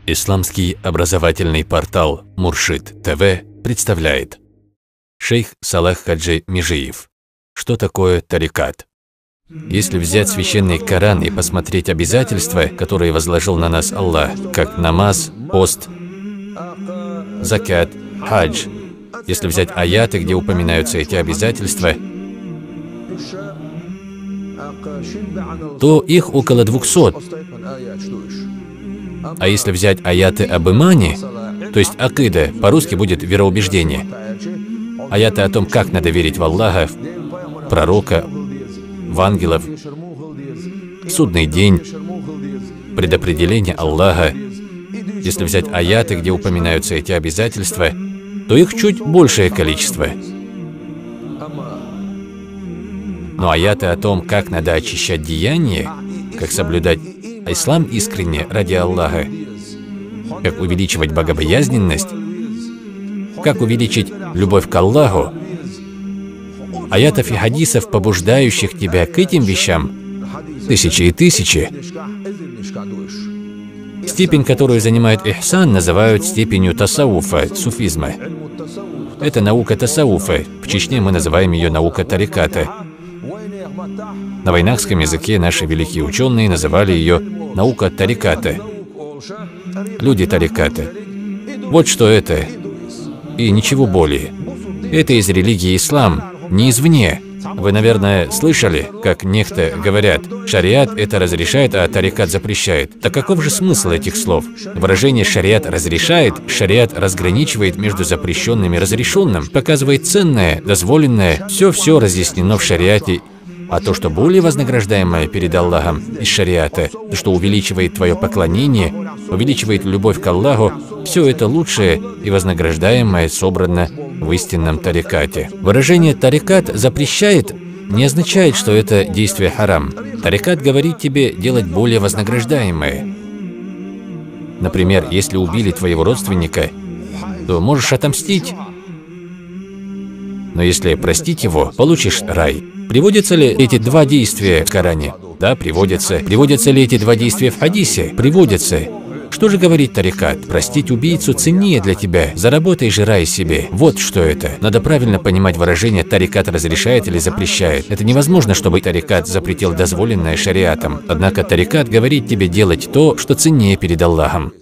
Исламский образовательный портал Муршид ТВ представляет шейх Салах Хаджи Межиев. Что такое тарикат? Если взять священный Коран и посмотреть обязательства, которые возложил на нас Аллах, как намаз, пост, закат, хадж, если взять аяты, где упоминаются эти обязательства, то их около 200. А если взять аяты об имане, то есть акида, по-русски будет вероубеждение, аяты о том, как надо верить в Аллаха, в пророка, в ангелов, в судный день, предопределение Аллаха, если взять аяты, где упоминаются эти обязательства, то их чуть большее количество. Но аяты о том, как надо очищать деяния, как соблюдать ислам искренне ради Аллаха, как увеличивать богобоязненность, как увеличить любовь к Аллаху, аятов и хадисов, побуждающих тебя к этим вещам, тысячи и тысячи. Степень, которую занимает ихсан, называют степенью тасауфа, суфизма. Это наука тасауфа, в Чечне мы называем ее наука тариката. На вайнахском языке наши великие ученые называли ее наука тариката. Люди тариката. Вот что это, и ничего более. Это из религии ислам, не извне. Вы, наверное, слышали, как некто говорят, шариат это разрешает, а тарикат запрещает. Так каков же смысл этих слов? Выражение шариат разрешает, шариат разграничивает между запрещенным и разрешенным, показывает ценное, дозволенное, все разъяснено в шариате. А то, что более вознаграждаемое перед Аллахом из шариата, то, что увеличивает твое поклонение, увеличивает любовь к Аллаху, все это лучшее и вознаграждаемое собрано в истинном тарикате. Выражение «тарикат запрещает» не означает, что это действие харам. Тарикат говорит тебе делать более вознаграждаемое. Например, если убили твоего родственника, то можешь отомстить. Но если простить его, получишь рай. Приводятся ли эти два действия в Коране? Да, приводятся. Приводятся ли эти два действия в хадисе? Приводятся. Что же говорит тарикат? Простить убийцу ценнее для тебя. Заработай же рай себе. Вот что это. Надо правильно понимать выражение «тарикат разрешает» или «запрещает». Это невозможно, чтобы тарикат запретил дозволенное шариатом. Однако тарикат говорит тебе делать то, что ценнее перед Аллахом.